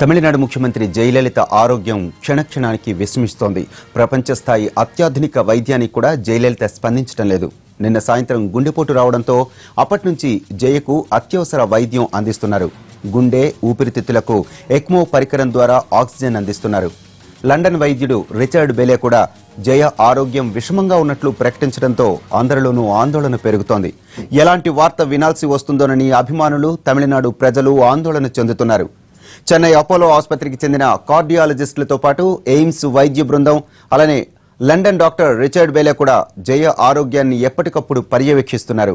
తమిళనాడు ముఖ్యమంత్రి జయలలిత ఆరోగ్యం క్షణక్షణానికి విషమిస్తోంది. ప్రపంచ స్థాయి అత్యాధునిక వైద్యానికి కూడా జయలలిత స్పందించడం లేదు. నిన్న సాయంత్రం గుండెపోటు రావడంతో అప్పటి నుంచి జయకు అత్యవసర వైద్యం అందిస్తున్నారు. గుండె, ఊపిరితిత్తులకు ఎక్మో పరికరం ద్వారా ఆక్సిజన్ అందిస్తున్నారు. లండన్ వైద్యుడు రిచర్డ్ బేలే కూడా జయ ఆరోగ్యం విషమంగా ఉన్నట్లు ప్రకటించడంతో అందరిలోనూ ఆందోళన పెరుగుతోంది. ఎలాంటి వార్త వినాల్సి వస్తుందోనని అభిమానులు, తమిళనాడు ప్రజలు ఆందోళన చెందుతున్నారు. చెన్నై అపోలో ఆసుపత్రికి చెందిన కార్డియాలజిస్టులతో పాటు ఎయిమ్స్ వైద్య బృందం, అలానే లండన్ డాక్టర్ రిచర్డ్ బేలే కూడా జయ ఆరోగ్యాన్ని ఎప్పటికప్పుడు పర్యవేక్షిస్తున్నారు.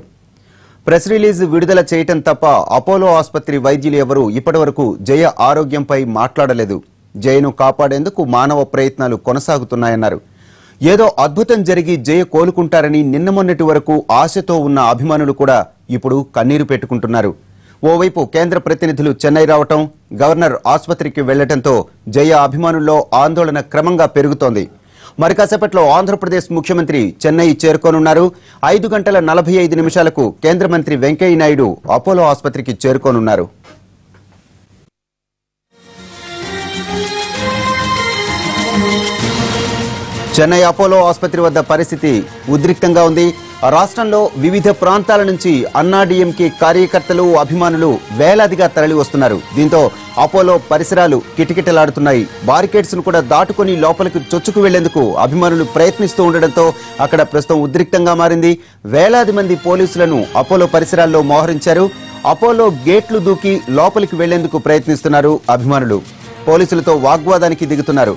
ప్రెస్ రిలీజ్ విడుదల చేయటం తప్ప అపోలో ఆసుపత్రి వైద్యులు ఎవరూ ఇప్పటివరకు జయ ఆరోగ్యంపై మాట్లాడలేదు. జయను కాపాడేందుకు మానవ ప్రయత్నాలు కొనసాగుతున్నాయన్నారు. ఏదో అద్భుతం జరిగి జయ కోలుకుంటారని నిన్న మొన్నటి వరకు ఆశతో ఉన్న అభిమానులు కూడా ఇప్పుడు కన్నీరు పెట్టుకుంటున్నారు. ఓవైపు కేంద్ర ప్రతినిధులు చెన్నై రావటం, గవర్నర్ ఆసుపత్రికి వెళ్లటంతో జయ అభిమానుల్లో ఆందోళన క్రమంగా పెరుగుతోంది. మరి కాసేపట్లో ఆంధ్రప్రదేశ్ ముఖ్యమంత్రి చెన్నై చేరుకోనున్నారు. 5:45 కేంద్ర మంత్రి వెంకయ్య నాయుడు అపోలో ఆసుపత్రికి చేరుకోనున్నారు. చెన్నై అపోలో ఆసుపత్రి వద్ద పరిస్థితి ఉద్రిక్తంగా ఉంది. రాష్ట్రంలో వివిధ ప్రాంతాల నుంచి అన్నాడీఎంకే కార్యకర్తలు, అభిమానులు వేలాదిగా తరలి వస్తున్నారు. దీంతో అపోలో పరిసరాలు కిటకిటలాడుతున్నాయి. బారికేడ్స్ ను కూడా దాటుకుని లోపలికి చొచ్చుకు వెళ్లేందుకు అభిమానులు ప్రయత్నిస్తూ ఉండడంతో అక్కడ ప్రస్తుతం ఉద్రిక్తంగా మారింది. వేలాది మంది పోలీసులను అపోలో పరిసరాల్లో మోహరించారు. అపోలో గేట్లు దూకి లోపలికి వెళ్లేందుకు ప్రయత్నిస్తున్నారు అభిమానులు. పోలీసులతో వాగ్వాదానికి దిగుతున్నారు.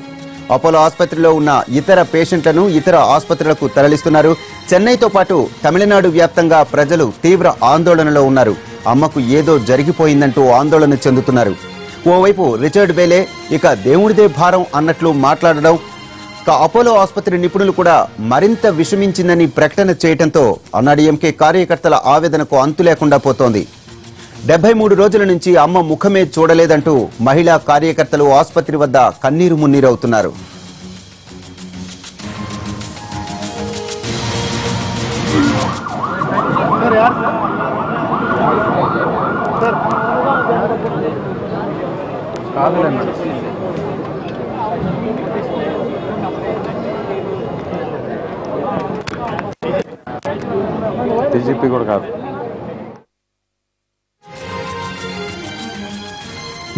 అపోలో ఆసుపత్రిలో ఉన్న ఇతర పేషెంట్లను ఇతర ఆసుపత్రులకు తరలిస్తున్నారు. చెన్నైతో పాటు తమిళనాడు వ్యాప్తంగా ప్రజలు తీవ్ర ఆందోళనలో ఉన్నారు. అమ్మకు ఏదో జరిగిపోయిందంటూ ఆందోళన చెందుతున్నారు. ఓవైపు రిచర్డ్ బేలే ఇక దేవుడిదే భారం అన్నట్లు మాట్లాడడం, అపోలో ఆసుపత్రి నిపుణులు కూడా మరింత విషమించిందని ప్రకటన చేయడంతో అన్నాడీఎంకే కార్యకర్తల ఆవేదనకు అంతు లేకుండా పోతోంది. 73 రోజుల నుంచి అమ్మ ముఖమే చూడలేదంటూ మహిళా కార్యకర్తలు ఆసుపత్రి వద్ద కన్నీరు మున్నీరవుతున్నారు.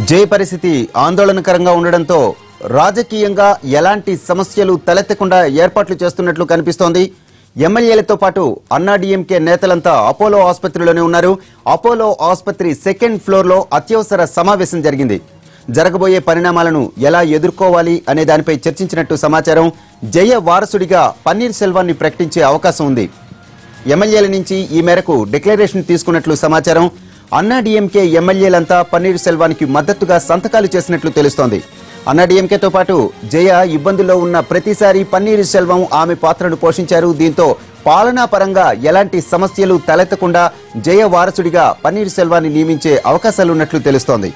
జయ పరిస్థితి ఆందోళనకరంగా ఉండడంతో రాజకీయంగా ఎలాంటి సమస్యలు తలెత్తకుండా ఏర్పాట్లు చేస్తున్నట్లు కనిపిస్తోంది. ఎమ్మెల్యేలతో పాటు అన్నాడీఎంకే నేతలంతా అపోలో ఆసుపత్రిలోనే ఉన్నారు. అపోలో ఆసుపత్రి 2nd ఫ్లోర్లో అత్యవసర సమావేశం జరిగింది. జరగబోయే పరిణామాలను ఎలా ఎదుర్కోవాలి అనే దానిపై చర్చించినట్టు సమాచారం. జయ వారసుడిగా పన్నీర్ సెల్వాన్ని ప్రకటించే అవకాశం ఉంది. ఎమ్మెల్యేల నుంచి ఈ మేరకు డిక్లరేషన్ తీసుకున్నట్లు సమాచారం. అన్నాడీఎంకే ఎమ్మెల్యేలంతా పన్నీర్ సెల్వానికి మద్దతుగా సంతకాలు చేసినట్లు తెలుస్తోంది. అన్నాడీఎంకేతో పాటు జయ ఇబ్బందుల్లో ఉన్న ప్రతిసారి పన్నీర్ సెల్వం ఆమె పాత్రను పోషించారు. దీంతో పాలనా పరంగా ఎలాంటి సమస్యలు తలెత్తకుండా జయ వారసుడిగా పన్నీర్ సెల్వాన్ని నియమించే అవకాశాలున్నట్లు తెలుస్తోంది.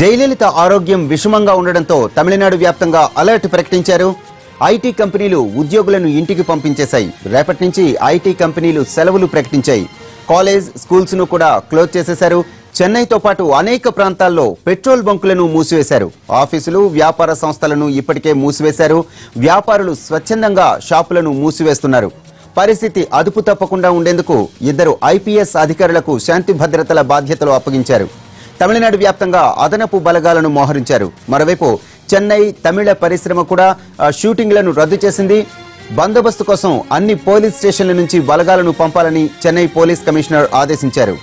జయలలిత ఆరోగ్యం విషమంగా ఉండడంతో తమిళనాడు వ్యాప్తంగా అలర్ట్ ప్రకటించారు. ఐటీ కంపెనీలు ఉద్యోగులను ఇంటికి పంపించేశాయి. రేపటి నుంచి ఐటీ కంపెనీలు సెలవులు ప్రకటించాయి. కాలేజ్, స్కూల్స్ ను కూడా క్లోజ్ చేసేశారు. చెన్నైతో పాటు అనేక ప్రాంతాల్లో పెట్రోల్ బంకులను మూసివేశారు. ఆఫీసులు, వ్యాపార సంస్థలను ఇప్పటికే మూసివేశారు. వ్యాపారులు స్వచ్ఛందంగా షాపులను మూసివేస్తున్నారు. పరిస్థితి అదుపు తప్పకుండా ఉండేందుకు 2 ఐపీఎస్ అధికారులకు శాంతి భద్రతల బాధ్యతలు అప్పగించారు. తమిళనాడు వ్యాప్తంగా అదనపు బలగాలను మోహరించారు. మరోవైపు చెన్నై తమిళ పరిశ్రమ కూడా షూటింగ్లను రద్దు చేసింది. బందోబస్తు కోసం అన్ని పోలీస్ స్టేషన్ల నుంచి బలగాలను పంపాలని చెన్నై పోలీస్ కమిషనర్ ఆదేశించారు.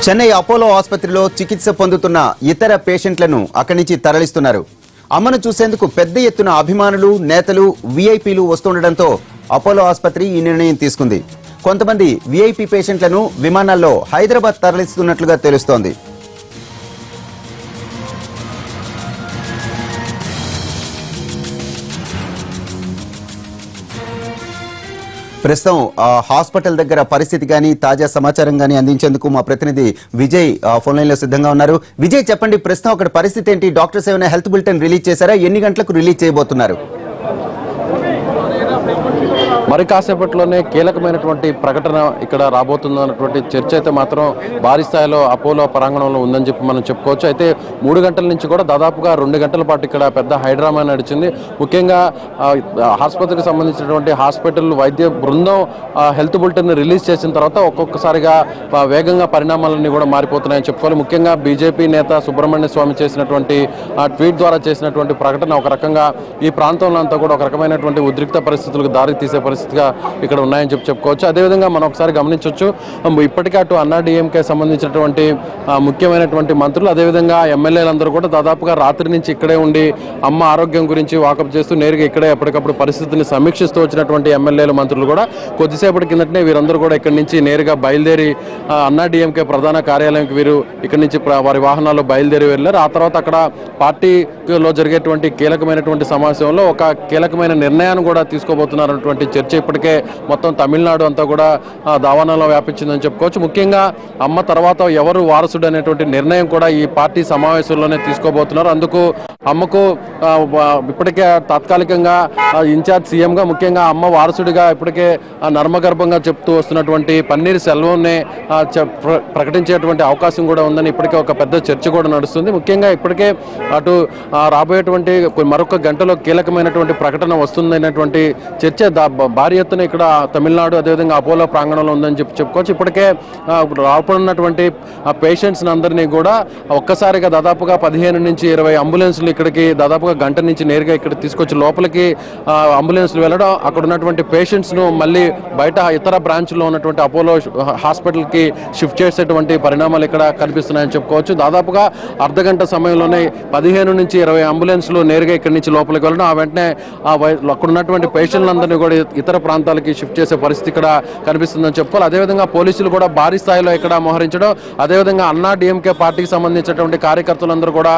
చెన్నై అపోలో ఆసుపత్రిలో చికిత్స పొందుతున్న ఇతర పేషెంట్లను అక్కడి నుంచి తరలిస్తున్నారు. అమ్మను చూసేందుకు పెద్ద ఎత్తున అభిమానులు, నేతలు, వీఐపీలు వస్తుండటంతో అపోలో ఆసుపత్రి ఈ నిర్ణయం తీసుకుంది. కొంతమంది వీఐపీ పేషెంట్లను విమానాల్లో హైదరాబాద్ తరలిస్తున్నట్లుగా తెలుస్తోంది. ప్రస్తుతం హాస్పిటల్ దగ్గర పరిస్థితి కానీ తాజా సమాచారం కానీ అందించేందుకు మా ప్రతినిధి విజయ్ ఫోన్ లైన్ లో సిద్ధంగా ఉన్నారు. విజయ్, చెప్పండి, ప్రస్తుతం అక్కడ పరిస్థితి ఏంటి? డాక్టర్స్ ఏమైనా హెల్త్ బులెటిన్ రిలీజ్ చేశారా? ఎన్ని గంటలకు రిలీజ్ చేయబోతున్నారు? మరి కాసేపట్లోనే కీలకమైనటువంటి ప్రకటన ఇక్కడ రాబోతుందన్నటువంటి చర్చ అయితే మాత్రం భారీ స్థాయిలో అపోలో ప్రాంగణంలో ఉందని చెప్పి మనం చెప్పుకోవచ్చు. అయితే 3 గంటల నుంచి కూడా దాదాపుగా 2 గంటల పాటు ఇక్కడ పెద్ద హైడ్రామా నడిచింది. ముఖ్యంగా ఆసుపత్రికి సంబంధించినటువంటి హాస్పిటల్ వైద్య బృందం హెల్త్ బులెటిన్ రిలీజ్ చేసిన తర్వాత ఒక్కొక్కసారిగా వేగంగా పరిణామాలన్నీ కూడా మారిపోతున్నాయని చెప్పుకోవాలి. ముఖ్యంగా బీజేపీ నేత సుబ్రహ్మణ్య స్వామి చేసినటువంటి ట్వీట్ ద్వారా చేసినటువంటి ప్రకటన ఒక రకంగా ఈ ప్రాంతంలో అంతా కూడా ఒక రకమైనటువంటి ఉద్రిక్త పరిస్థితులకు దారి తీసే పరిస్థితిగా ఇక్కడ ఉన్నాయని చెప్పుకోవచ్చు. అదేవిధంగా మనం ఒకసారి గమనించవచ్చు, ఇప్పటికే అటు అన్నాడీఎంకే సంబంధించినటువంటి ముఖ్యమైనటువంటి మంత్రులు, అదేవిధంగా ఎమ్మెల్యేలందరూ కూడా దాదాపుగా రాత్రి నుంచి ఇక్కడే ఉండి అమ్మ ఆరోగ్యం గురించి వాకప్ చేస్తూ నేరుగా ఇక్కడే ఎప్పటికప్పుడు పరిస్థితిని సమీక్షిస్తూ వచ్చినటువంటి ఎమ్మెల్యేలు, మంత్రులు కూడా కొద్దిసేపటి కిందటనే వీరందరూ కూడా ఇక్కడి నుంచి నేరుగా బయలుదేరి అన్నాడీఎంకే ప్రధాన కార్యాలయంకి వీరు ఇక్కడి నుంచి వారి వాహనాల్లో బయలుదేరి వెళ్ళారు. ఆ తర్వాత అక్కడ పార్టీలో జరిగేటువంటి కీలకమైనటువంటి సమావేశంలో ఒక కీలకమైన నిర్ణయాన్ని కూడా తీసుకోబోతున్నారన్నటువంటి చర్చ ఇప్పటికే మొత్తం తమిళనాడు అంతా కూడా దావానంలో వ్యాపించిందని చెప్పుకోవచ్చు. ముఖ్యంగా అమ్మ తర్వాత ఎవరు వారసుడు అనేటువంటి నిర్ణయం కూడా ఈ పార్టీ సమావేశంలోనే తీసుకోబోతున్నారు. అందుకు అమ్మకు ఇప్పటికే తాత్కాలికంగా ఇన్ఛార్జ్ సీఎంగా, ముఖ్యంగా అమ్మ వారసుడిగా ఇప్పటికే నర్మగర్భంగా చెప్తూ వస్తున్నటువంటి పన్నీర్ సెల్వంనే ప్రకటించేటువంటి అవకాశం కూడా ఉందని ఇప్పటికే ఒక పెద్ద చర్చ కూడా నడుస్తుంది. ముఖ్యంగా ఇప్పటికే అటు రాబోయేటువంటి మరొక గంటలో కీలకమైనటువంటి ప్రకటన వస్తుందనేటువంటి చర్చ భారీ ఎత్తున ఇక్కడ తమిళనాడు అదేవిధంగా అపోలో ప్రాంగణంలో ఉందని చెప్పుకోవచ్చు. ఇప్పటికే రాబోతున్నటువంటి పేషెంట్స్ అందరినీ కూడా ఒక్కసారిగా దాదాపుగా 15 నుంచి 20 అంబులెన్స్లు ఇక్కడికి దాదాపుగా గంట నుంచి నేరుగా ఇక్కడ తీసుకొచ్చి లోపలికి అంబులెన్స్లు వెళ్ళడం, అక్కడ ఉన్నటువంటి పేషెంట్స్ ను మళ్ళీ బయట ఇతర బ్రాంచ్లో ఉన్నటువంటి అపోలో హాస్పిటల్కి షిఫ్ట్ చేసేటువంటి పరిణామాలు ఇక్కడ కనిపిస్తున్నాయని చెప్పుకోవచ్చు. దాదాపుగా అర్ధగంట సమయంలోనే 15 నుంచి 20 అంబులెన్స్లు నేరుగా ఇక్కడి నుంచి లోపలికి వెళ్ళడం, ఆ వెంటనే అక్కడ ఉన్నటువంటి పేషెంట్లందరినీ కూడా ఇతర ప్రాంతాలకి షిఫ్ట్ చేసే పరిస్థితి ఇక్కడ కనిపిస్తుందని చెప్పుకోవాలి. అదేవిధంగా పోలీసులు కూడా భారీ స్థాయిలో ఇక్కడ మోహరించడం, అదేవిధంగా అన్నాడీఎంకే పార్టీకి సంబంధించినటువంటి కార్యకర్తలందరూ కూడా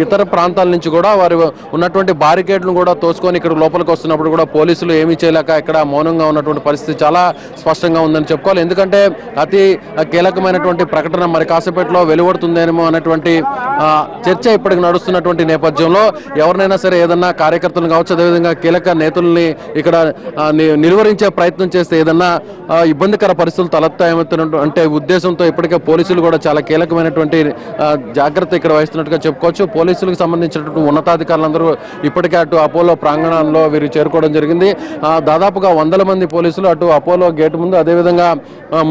ఇతర ప్రాంతాల నుంచి కూడా వారు ఉన్నటువంటి బారికేడ్లను కూడా తోసుకొని ఇక్కడ లోపలికి వస్తున్నప్పుడు కూడా పోలీసులు ఏమీ చేయలేక ఇక్కడ మౌనంగా ఉన్నటువంటి పరిస్థితి చాలా స్పష్టంగా ఉందని చెప్పుకోవాలి. ఎందుకంటే అతి కీలకమైనటువంటి ప్రకటన మరి కాసేపట్లో వెలువడుతుందేమో అనేటువంటి చర్చ ఇప్పటికి నడుస్తున్నటువంటి నేపథ్యంలో ఎవరినైనా సరే ఏదన్నా కార్యకర్తలు కావచ్చు, అదేవిధంగా కీలక నేతల్ని ఇక్కడ నిలువరించే ప్రయత్నం చేస్తే ఏదన్నా ఇబ్బందికర పరిస్థితులు తలెత్తాయంటే ఉద్దేశంతో ఇప్పటికే పోలీసులు కూడా చాలా కీలకమైనటువంటి జాగ్రత్త ఇక్కడ వహిస్తున్నట్టుగా చెప్పుకోవచ్చు. పోలీసులకు సంబంధించినటువంటి ఉన్నతాధికారులందరూ ఇప్పటికే అటు అపోలో ప్రాంగణంలో వీరు చేరుకోవడం జరిగింది. దాదాపుగా 100 మంది పోలీసులు అటు అపోలో గేట్ ముందు, అదేవిధంగా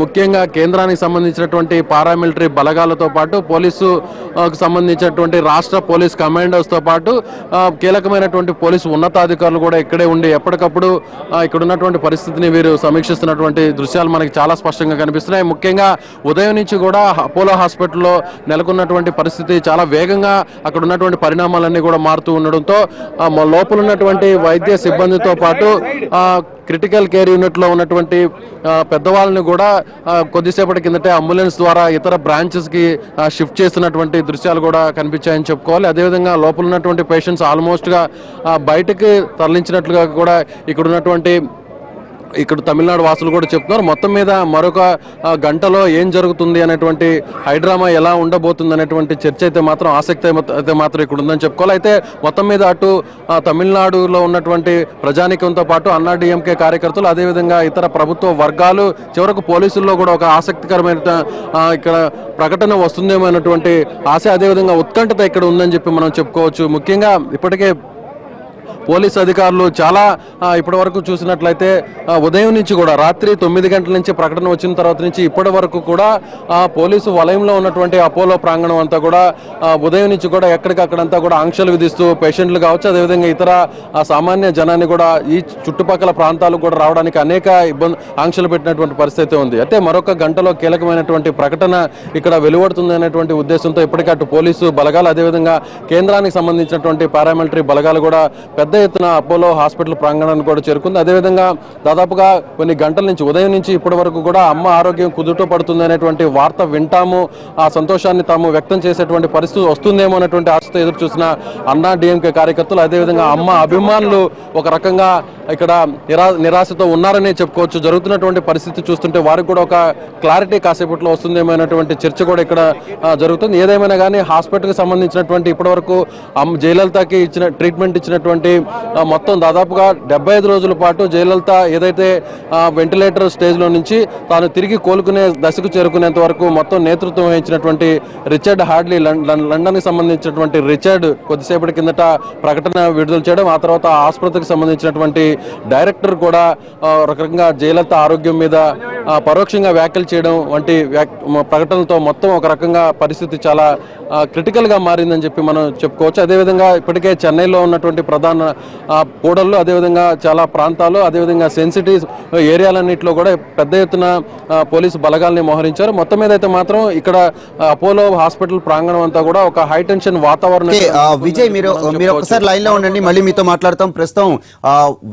ముఖ్యంగా కేంద్రానికి సంబంధించినటువంటి పారామిలిటరీ బలగాలతో పాటు పోలీసుకు సంబంధించినటువంటి రాష్ట్ర పోలీస్ కమాండర్స్తో పాటు కీలకమైనటువంటి పోలీసు ఉన్నతాధికారులు కూడా ఇక్కడే ఉండి ఎప్పటికప్పుడు ఇక్కడ ఉన్నటువంటి పరిస్థితిని వీరు సమీక్షిస్తున్నటువంటి దృశ్యాలు మనకి చాలా స్పష్టంగా కనిపిస్తున్నాయి. ముఖ్యంగా ఉదయం నుంచి కూడా అపోలో హాస్పిటల్లో నెలకొన్నటువంటి పరిస్థితి చాలా వేగంగా అక్కడ ఉన్నటువంటి పరిణామాలన్నీ కూడా మారుతూ ఉండడంతో లోపల ఉన్నటువంటి వైద్య సిబ్బందితో పాటు క్రిటికల్ కేర్ యూనిట్లో ఉన్నటువంటి పెద్దవాళ్ళని కూడా కొద్దిసేపటి కిందటే అంబులెన్స్ ద్వారా ఇతర బ్రాంచెస్కి షిఫ్ట్ చేస్తున్నటువంటి దృశ్యాలు కూడా కనిపించాయని చెప్పుకోవాలి. అదేవిధంగా లోపల ఉన్నటువంటి పేషెంట్స్ ఆల్మోస్ట్గా బయటకి తరలించినట్లుగా కూడా ఇక్కడ తమిళనాడు వాసులు కూడా చెప్తున్నారు. మొత్తం మీద మరొక గంటలో ఏం జరుగుతుంది అనేటువంటి హైడ్రామా ఎలా ఉండబోతుంది అనేటువంటి చర్చ అయితే మాత్రం ఆసక్తి అయితే మాత్రం ఇక్కడ ఉందని చెప్పుకోవాలి. అయితే మొత్తం మీద అటు తమిళనాడులో ఉన్నటువంటి ప్రజానీకంతో పాటు అన్నాడీఎంకే కార్యకర్తలు, అదేవిధంగా ఇతర ప్రభుత్వ వర్గాలు, చివరకు పోలీసుల్లో కూడా ఒక ఆసక్తికరమైన ఇక్కడ ప్రకటన వస్తుందేమో అనేటువంటి ఆశ, అదేవిధంగా ఉత్కంఠత ఇక్కడ ఉందని చెప్పి మనం చెప్పుకోవచ్చు. ముఖ్యంగా ఇప్పటికే పోలీస్ అధికారులు చాలా ఇప్పటి వరకు చూసినట్లయితే ఉదయం నుంచి కూడా రాత్రి 9 గంటల నుంచి ప్రకటన వచ్చిన తర్వాత నుంచి ఇప్పటి వరకు కూడా పోలీసు వలయంలో ఉన్నటువంటి అపోలో ప్రాంగణం అంతా కూడా ఉదయం నుంచి కూడా ఎక్కడికక్కడంతా కూడా ఆంక్షలు విధిస్తూ పేషెంట్లు కావచ్చు, అదేవిధంగా ఇతర సామాన్య జనాన్ని కూడా ఈ చుట్టుపక్కల ప్రాంతాలకు కూడా రావడానికి అనేక ఆంక్షలు పెట్టినటువంటి పరిస్థితి ఉంది. అయితే మరొక గంటలో కీలకమైనటువంటి ప్రకటన ఇక్కడ వెలువడుతుంది అనేటువంటి ఉద్దేశంతో ఇప్పటికే అటు పోలీసు బలగాలు, అదేవిధంగా కేంద్రానికి సంబంధించినటువంటి పారామిలిటరీ బలగాలు కూడా పెద్ద ఎత్తున అపోలో హాస్పిటల్ ప్రాంగణానికి కూడా చేరుకుంది. అదేవిధంగా దాదాపుగా కొన్ని గంటల నుంచి ఉదయం నుంచి ఇప్పటి వరకు కూడా అమ్మ ఆరోగ్యం కుదుట పడుతుంది అనేటువంటి వార్త వింటాము, ఆ సంతోషాన్ని తాము వ్యక్తం చేసేటువంటి పరిస్థితి వస్తుందేమో అనేటువంటి ఆశతో ఎదురు చూసిన అన్నా డిఎంకే కార్యకర్తలు, అదేవిధంగా అమ్మ అభిమానులు ఒక రకంగా ఇక్కడ నిరాశతో ఉన్నారని చెప్పుకోవచ్చు. జరుగుతున్నటువంటి పరిస్థితి చూస్తుంటే వారికి కూడా ఒక క్లారిటీ కాసేపట్లో వస్తుందేమో అనేటువంటి చర్చ కూడా ఇక్కడ జరుగుతుంది. ఏదేమైనా కానీ హాస్పిటల్కి సంబంధించినటువంటి ఇప్పటివరకు జయలలితకి ట్రీట్మెంట్ ఇచ్చినటువంటి మొత్తం దాదాపుగా 75 రోజుల పాటు జయలలిత ఏదైతే వెంటిలేటర్ స్టేజ్లో నుంచి తాను తిరిగి కోలుకునే దశకు చేరుకునేంత వరకు మొత్తం నేతృత్వం వహించినటువంటి రిచర్డ్ హార్డ్లీ, లండన్కి సంబంధించినటువంటి రిచర్డ్ కొద్దిసేపటి కిందట ప్రకటన విడుదల చేయడం, ఆ తర్వాత ఆసుపత్రికి సంబంధించినటువంటి డైరెక్టర్ కూడా రకంగా జయలలిత ఆరోగ్యం మీద పరోక్షంగా వ్యాఖ్యలు చేయడం వంటి ప్రకటనలతో మొత్తం ఒక రకంగా పరిస్థితి చాలా క్రిటికల్గా మారిందని చెప్పి మనం చెప్పుకోవచ్చు. అదేవిధంగా ఇప్పటికే చెన్నైలో ఉన్నటువంటి ప్రధాన కూడళ్ళు, అదేవిధంగా చాలా ప్రాంతాలు, అదేవిధంగా సెన్సిటివ్ ఏరియాలన్నింటిలో కూడా పెద్ద ఎత్తున పోలీసు బలగాల్ని మోహరించారు. మొత్తం మీద అయితే మాత్రం ఇక్కడ అపోలో హాస్పిటల్ ప్రాంగణం అంతా కూడా ఒక హై టెన్షన్ వాతావరణం. విజయ్, మీరు ఒకసారి లైన్ లో ఉండండి, మళ్ళీ మీతో మాట్లాడతాం. ప్రస్తుతం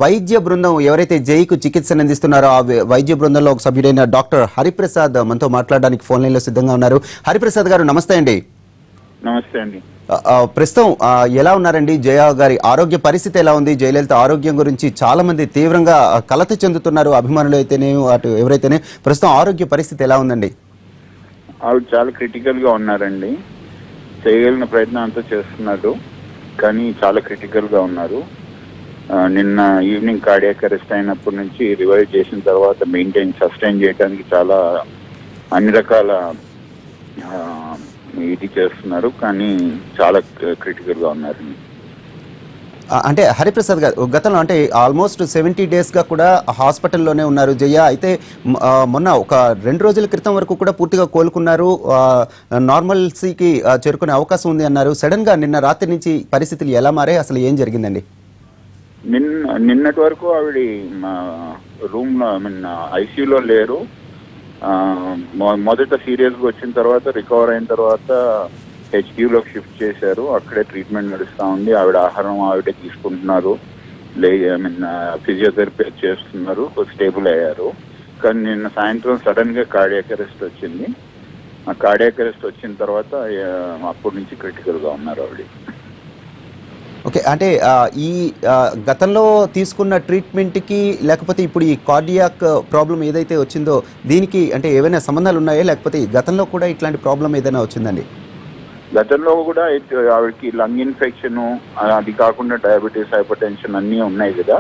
వైద్య బృందం ఎవరైతే జైకు చికిత్సను అందిస్తున్నారో ఆ వైద్య బృందంలో ఒక సభ్యుడైన డాక్టర్ హరిప్రసాద్ మనతో మాట్లాడడానికి ఫోన్ లైన్ లో సిద్ధంగా ఉన్నారు. హరిప్రసాద్ గారు నమస్తే అండి. నమస్తే అండి. ప్రస్తుతం ఎలా ఉన్నారండి? జయ గారి ఆరోగ్య పరిస్థితి ఎలా ఉంది? జయలలిత ఆరోగ్యం గురించి చాలా మంది తీవ్రంగా కలత చెందుతున్నారు, అభిమానులు అయితేనే అటు ఎవరైతేనే. ప్రస్తుతం ఆరోగ్య పరిస్థితి ఎలా ఉందండి? ఆవిడ చాలా క్రిటికల్ గా ఉన్నారండి. చేయగలిగిన ప్రయత్నం అంతా చేస్తున్నారు, కానీ చాలా క్రిటికల్ గా ఉన్నారు. నిన్న ఈవినింగ్ కార్డియాక్ అరెస్ట్ అయినప్పటి నుంచి రివైవ్ చేసిన తర్వాత సస్టైన్ చేయడానికి చాలా అన్ని రకాల ఇది చేస్తున్నారు, కానీ చాలా క్రిటికల్ గా ఉన్నారండి. అంటే హరిప్రసాద్ గారు గతంలో అంటే ఆల్మోస్ట్ 70 days గా కూడా హాస్పిటల్లోనే ఉన్నారు జయ. అయితే మొన్న ఒక 2 రోజుల క్రితం వరకు కూడా పూర్తిగా కోలుకున్నారు, నార్మల్సీకి చేరుకునే అవకాశం ఉంది అన్నారు. సడన్ గా నిన్న రాత్రి నుంచి పరిస్థితులు ఎలా మారాయి, అసలు ఏం జరిగిందండి? నిన్నటి వరకు ఆవిడ రూమ్ లో ఐసీయూలో లేరు. మొదట సీరియస్గా వచ్చిన తర్వాత రికవర్ అయిన తర్వాత హెచ్క్యూలోకి షిఫ్ట్ చేశారు. అక్కడే ట్రీట్మెంట్ నడుస్తూ ఉంది. ఆవిడ ఆహారం ఆవిడే తీసుకుంటున్నారు, ఫిజియోథెరపీ చేస్తున్నారు, స్టేబుల్ అయ్యారు. కానీ నిన్న సాయంత్రం సడన్ గా కార్డియాక్ అరెస్ట్ వచ్చింది. ఆ కార్డియాక్ అరెస్ట్ వచ్చిన తర్వాత అప్పటి నుంచి క్రిటికల్ గా ఉన్నారు ఆవిడ. ఓకే, అంటే ఈ గతంలో తీసుకున్న ట్రీట్మెంట్కి లేకపోతే ఇప్పుడు ఈ కార్డియాక్ ప్రాబ్లం ఏదైతే వచ్చిందో దీనికి అంటే ఏవైనా సంబంధాలు ఉన్నాయా, లేకపోతే గతంలో కూడా ఇట్లాంటి ప్రాబ్లం ఏదైనా వచ్చిందండి? గతంలో కూడా ఆవిడకి లంగ్ ఇన్ఫెక్షన్, అది కాకుండా డయాబెటీస్, హైపర్ టెన్షన్ అన్నీ ఉన్నాయి కదా,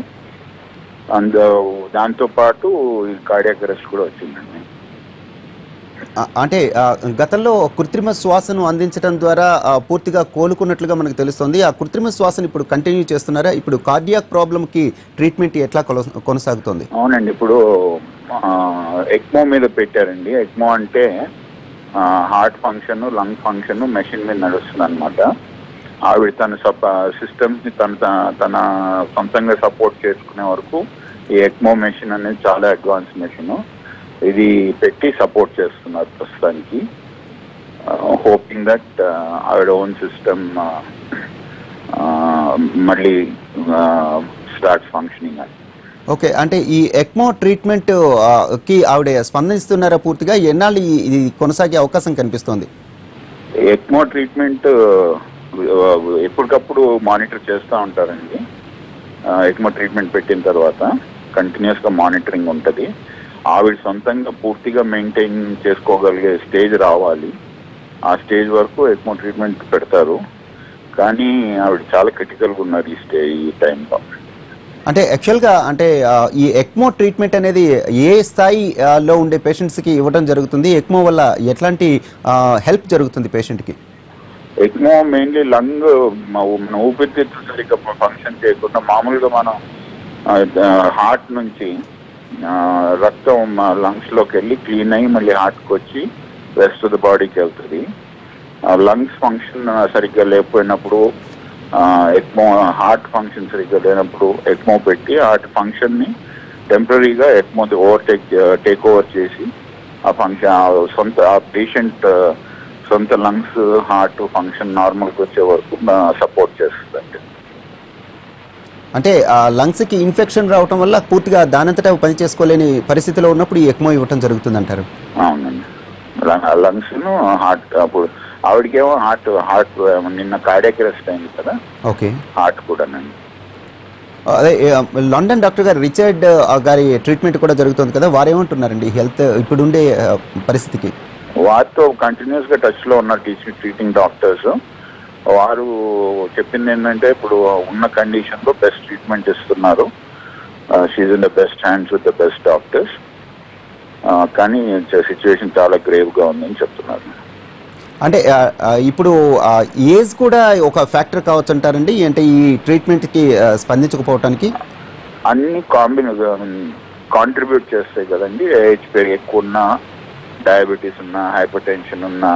దాంతో పాటు ఈ కార్డియాక్ అరెస్ట్ కూడా వచ్చిందండి. అంటే గతంలో కృత్రిమ శ్వాసను అందించడం ద్వారా పూర్తిగా కోలుకున్నట్లుగా మనకు తెలుస్తుంది. ఆ కృత్రిమ శ్వాసను ఇప్పుడు కంటిన్యూ చేస్తున్నారా? ఇప్పుడు కార్డియాక్ ప్రాబ్లంకి ట్రీట్మెంట్ ఎట్లా కొనసాగుతుంది? అవునండి, ఇప్పుడు ఎక్మో మీద పెట్టారండి. ఎక్మో అంటే heart function, lung function machine మీద నడుస్తుంది అనమాట. ఆవిడ తన సిస్టమ్స్ ని తన సొంతంగా సపోర్ట్ చేసుకునే వరకు ఈ ఎక్మో మెషిన్ అనేది చాలా అడ్వాన్స్ మెషిన్. ఇది పెట్టి సపోర్ట్ చేస్తున్నారు ప్రస్తుతానికి. హోపింగ్ దట్ ఆవిడ ఓన్ సిస్టమ్ మళ్ళీ స్టార్ట్ ఫంక్షనింగ్. ఓకే, అంటే ఈ ఎక్మో ట్రీట్మెంట్ కి ఆవిడ స్పందిస్తున్నారా పూర్తిగా? ఎన్నాళ్ళు ఇది కొనసాగే అవకాశం కనిపిస్తోంది? ఎక్మో ట్రీట్మెంట్ ఎప్పటికప్పుడు మానిటర్ చేస్తూ ఉంటారండి. ఎక్మో ట్రీట్మెంట్ పెట్టిన తర్వాత కంటిన్యూస్ గా మానిటరింగ్ ఉంటుంది. ఆవిడ సొంతంగా పూర్తిగా మెయింటైన్ చేసుకోగలిగే స్టేజ్ రావాలి. ఆ స్టేజ్ వరకు ఎక్మో ట్రీట్మెంట్ పెడతారు, కానీ ఆవిడ చాలా క్రిటికల్గా ఉన్నారు ఈ టైంలో. అంటే యాక్చువల్గా అంటే ఈ ఎక్మో ట్రీట్మెంట్ అనేది ఏ స్థాయిలో ఉండే పేషెంట్స్కి ఇవ్వడం జరుగుతుంది? ఎక్మో వల్ల ఎట్లాంటి హెల్ప్ జరుగుతుంది పేషెంట్కి? ఎక్మో మెయిన్లీ లంగ్ మన ఊపిరితిత్తులు సరిగ్గా ఫంక్షన్ చేయకుండా మామూలుగా మనం హార్ట్ నుంచి రక్తం లంగ్స్ లోకి వెళ్ళి క్లీన్ అయ్యి మళ్ళీ హార్ట్కి వచ్చి రెస్ట్ ఆఫ్ ద బాడీకి వెళ్తుంది. లంగ్స్ ఫంక్షన్ సరిగ్గా లేకపోయినప్పుడు ఎక్మో, హార్ట్ ఫంక్షన్ సరిగ్గా లేనప్పుడు ఎక్మో పెట్టి హార్ట్ ఫంక్షన్ని టెంపరీగా ఎక్మో టేక్ ఓవర్ చేసి ఆ ఫంక్షన్ ఆ పేషెంట్ సొంత లంగ్స్ హార్ట్ ఫంక్షన్ నార్మల్కి వచ్చే వరకు సపోర్ట్ చేస్తుందండి. అంటే ఆ లంగ్స్కి ఇన్ఫెక్షన్ రావటం వల్ల పూర్తిగా దానంతటా పని చేసుకోలేని పరిస్థితిలో ఉన్నప్పుడు ఈ ఎక్మో ఇవ్వటం జరుగుతుందంటారు? అవునండి. లంగ్స్ హార్ట్, అప్పుడు ఆవిడకేమో హార్ట్ నిన్న కార్డియాక్ అరెస్ట్ అయింది కదా. ఓకే. హార్ట్ కూడానండి. అదే లండన్ డాక్టర్ గారు రిచర్డ్ గారి ట్రీట్మెంట్ కూడా జరుగుతుంది కదా, వారేమంటున్నారండి హెల్త్ ఇప్పుడుండే పరిస్థితికి? వారితో కంటిన్యూస్ గా టచ్ లో ఉన్న ట్రీటింగ్ డాక్టర్స్ వారు చెప్పింది ఏంటంటే ఇప్పుడు ఉన్న కండిషన్ లో బెస్ట్ ట్రీట్మెంట్ ఇస్తున్నారు. She's in the best hands with the best doctors. కానీ సిచ్యువేషన్ చాలా గ్రేవ్ గా ఉందని చెప్తున్నారు. అంటే ఇప్పుడు ఏజ్ కూడా ఒక ఫ్యాక్టర్ కావచ్చు అంటారండి, అంటే ఈ ట్రీట్మెంట్ కి స్పందించకపోవటానికి? అన్ని కాంట్రిబ్యూట్ చేస్తాయి కదండి. ఏజ్ ఎక్కువ ఉన్నా, డయాబెటీస్ ఉన్నా, హైపర్ టెన్షన్ ఉన్నా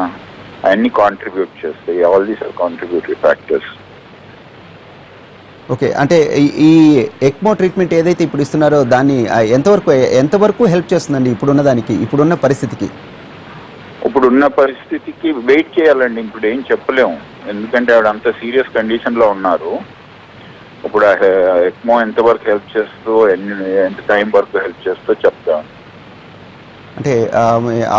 అన్ని కాంట్రిబ్యూట్ చేస్తాయి. All these are contributory factors. Okay. అంటే ఈ ఎక్మో ట్రీట్మెంట్ ఏదైతే ఇప్పుడు ఇస్తున్నారో దాన్ని ఎంతవరకు హెల్ప్ చేస్తుందండి ఇప్పుడున్న దానికి, ఇప్పుడున్న పరిస్థితికి? ఇప్పుడున్న పరిస్థితికి వెయిట్ చేయాలండి. ఇప్పుడు ఏం చెప్పలేము, ఎందుకంటే ఆవిడ అంత సీరియస్ కండిషన్ లో ఉన్నారు. ఇప్పుడు ఎక్మో ఎంతవరకు హెల్ప్ చేస్తూ ఎంత టైం వరకు హెల్ప్ చేస్తూ చెప్తాం. అంటే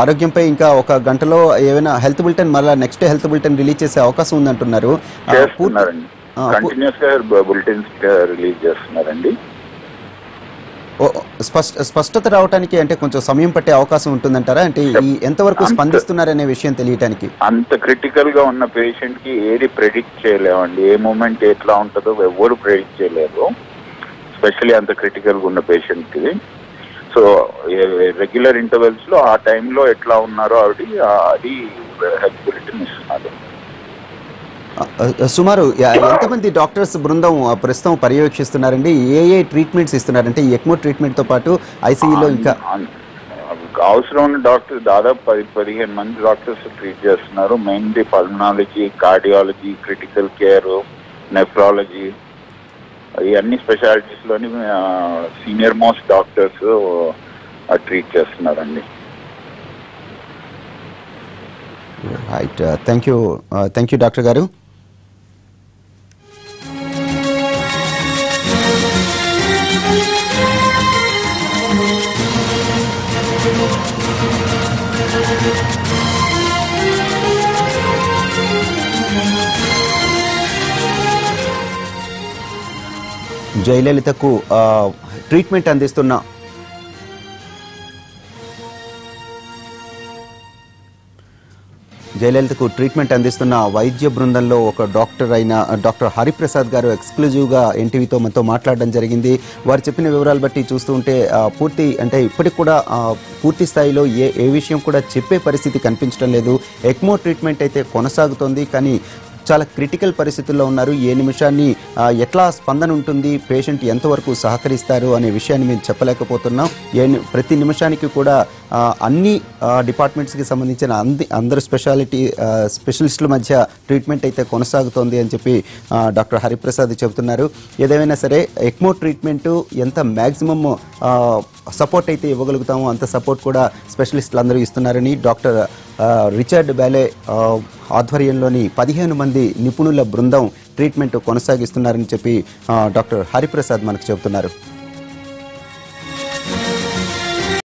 ఆరోగ్యంపై ఇంకా ఒక గంటలో ఏమైనా హెల్త్ బులెటిన్, మళ్ళీ నెక్స్ట్ హెల్త్ బులెటిన్ రిలీజ్ చేసే అవకాశం ఉందంటున్నారు. చేస్తున్నారండి, కంటిన్యూస్ గా బులెటిన్స్ రిలీజ్ చేస్తున్నారండి. స్పష్టత రావడానికి అంటే కొంచెం సమయం పట్టే అవకాశం ఉంటుందంటారా? అంటే ఎంతవరకు స్పందిస్తున్నారనే విషయం తెలియటానికి. అంత క్రిటికల్ గా ఉన్న పేషెంట్ కి ఏది ప్రెడిక్ట్ చేయలేమండి. ఏ మూమెంట్ ఎట్లా ఉంటుందో ఎవరు ప్రెడిక్ట్ చేయలేరు, స్పెషల్లీ అంత క్రిటికల్ గా ఉన్న పేషెంట్ కి. సో రెగ్యులర్ ఇంటర్వెల్స్ లో ఆ టైంలో ఎట్లా ఉన్నారో అది హెల్త్ బులెటిన్ ఇస్తున్నారు. సుమారు ఎంతమంది డాక్టర్స్ బృందం ప్రస్తుతం పర్యవేక్షిస్తున్నారండి? ఏ ట్రీట్మెంట్స్ ఇస్తున్నారంటే ఈ ఎక్మో ట్రీట్మెంట్ తో పాటు ఐసీయూలో ఇంకా అవసరం ఉన్న డాక్టర్స్ దాదాపు 10-15 మంది డాక్టర్స్ ట్రీట్ చేస్తున్నారు. Mainly pulmonology, cardiology, critical care, nephrology, ఈ అన్ని స్పెషాలిటీస్ లోని సీనియర్ మోస్ట్ డాక్టర్స్ ట్రీట్ చేస్తున్నారండి. రైట్, థ్యాంక్ యూ డాక్టర్ గారు. జయలలితకు ట్రీట్మెంట్ అందిస్తున్న వైద్య బృందంలో ఒక డాక్టర్ అయిన డాక్టర్ హరిప్రసాద్ గారు ఎక్స్క్లూజివ్గా ఎన్టీవీతో మనతో మాట్లాడడం జరిగింది. వారు చెప్పిన వివరాలు బట్టి చూస్తూ ఉంటే ఇప్పటికి కూడా పూర్తి స్థాయిలో ఏ విషయం కూడా చెప్పే పరిస్థితి కనిపించడం లేదు. ఎక్మో ట్రీట్మెంట్ అయితే కొనసాగుతోంది, కానీ చాలా క్రిటికల్ పరిస్థితుల్లో ఉన్నారు. ఏ నిమిషాన్ని ఎట్లా స్పందన ఉంటుంది, పేషెంట్ ఎంతవరకు సహకరిస్తారు అనే విషయాన్ని మేము చెప్పలేకపోతున్నాం. ప్రతి నిమిషానికి కూడా అన్ని డిపార్ట్మెంట్స్కి సంబంధించిన అందరు స్పెషలిస్టుల మధ్య ట్రీట్మెంట్ అయితే కొనసాగుతోంది అని చెప్పి డాక్టర్ హరిప్రసాద్ చెబుతున్నారు. ఏదేమైనా సరే ఎక్మో ట్రీట్మెంట్ ఎంత మ్యాక్సిమమ్ సపోర్ట్ అయితే ఇవ్వగలుగుతామో అంత సపోర్ట్ కూడా స్పెషలిస్టులు అందరూ ఇస్తున్నారని డాక్టర్ రిచర్డ్ బ్యాలే ఆధ్వర్యంలోని 15 మంది నిపుణుల బృందం ట్రీట్మెంట్ కొనసాగిస్తున్నారని చెప్పి డాక్టర్ హరిప్రసాద్ మనకు చెబుతున్నారు.